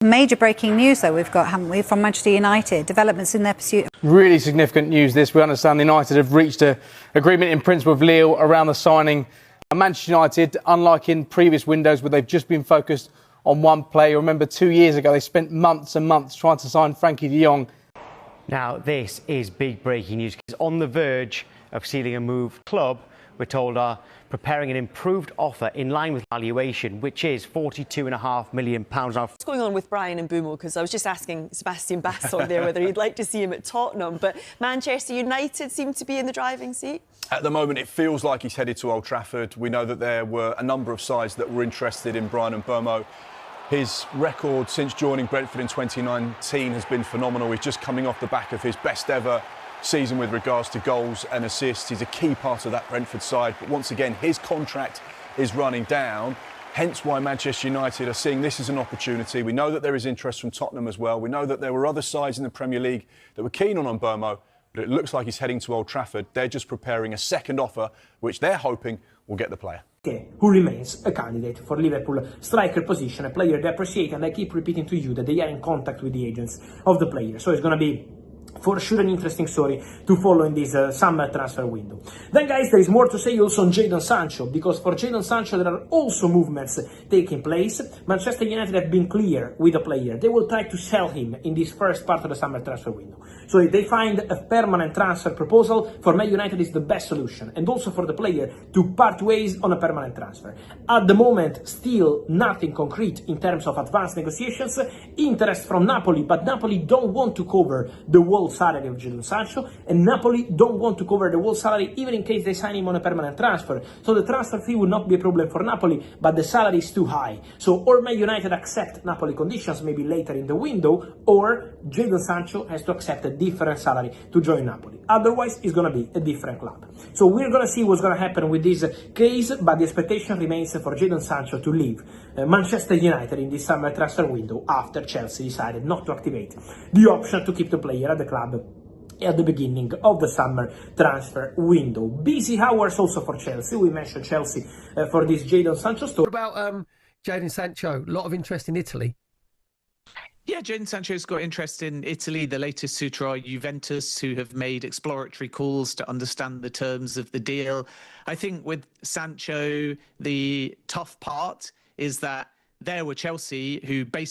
Major breaking news, though, we've got, haven't we, from Manchester United, developments in their pursuit. Really significant news this. We understand the United have reached an agreement in principle with Lille around the signing. Manchester United, unlike in previous windows where they've just been focused on one player, remember 2 years ago they spent months and months trying to sign Frankie de Jong. Now this is big breaking news because on the verge of sealing a move, club, we're told, are preparing an improved offer in line with valuation, which is £42.5 million. What's going on with Brian Mbeumo? Because I was just asking Sebastian Basson there whether he'd like to see him at Tottenham, but Manchester United seem to be in the driving seat. At the moment, it feels like he's headed to Old Trafford. We know that there were a number of sides that were interested in Brian Mbeumo. His record since joining Brentford in 2019 has been phenomenal. He's just coming off the back of his best ever season with regards to goals and assists. He's a key part of that Brentford side. But once again, his contract is running down. Hence why Manchester United are seeing this as an opportunity. We know that there is interest from Tottenham as well. We know that there were other sides in the Premier League that were keen on Mbeumo, but it looks like he's heading to Old Trafford. They're just preparing a second offer, which they're hoping will get the player. Who remains a candidate for Liverpool striker position, a player they appreciate, and I keep repeating to you that they are in contact with the agents of the player. So it's going to be for sure an interesting story to follow in this summer transfer window. Then guys, there is more to say also on Jadon Sancho, because for Jadon Sancho there are also movements taking place. Manchester United have been clear with the player. They will try to sell him in this first part of the summer transfer window. So if they find a permanent transfer proposal, for Man United is the best solution, and also for the player to part ways on a permanent transfer. At the moment, still nothing concrete in terms of advanced negotiations. Interest from Napoli, but Napoli don't want to cover the whole salary of Jadon Sancho, and Napoli don't want to cover the whole salary even in case they sign him on a permanent transfer. So the transfer fee will not be a problem for Napoli, but the salary is too high. So or Man United accept Napoli conditions maybe later in the window, or Jadon Sancho has to accept a different salary to join Napoli. Otherwise, it's going to be a different club. So we're going to see what's going to happen with this case, but the expectation remains for Jadon Sancho to leave Manchester United in this summer transfer window after Chelsea decided not to activate the option to keep the player at the club at the beginning of the summer transfer window. Busy hours also for Chelsea. We mentioned Chelsea for this Jadon Sancho story. What about Jadon Sancho? A lot of interest in Italy. Yeah, Jadon Sancho's got interest in Italy. The latest suitor are Juventus, who have made exploratory calls to understand the terms of the deal. I think with Sancho, the tough part is that there were Chelsea, who basically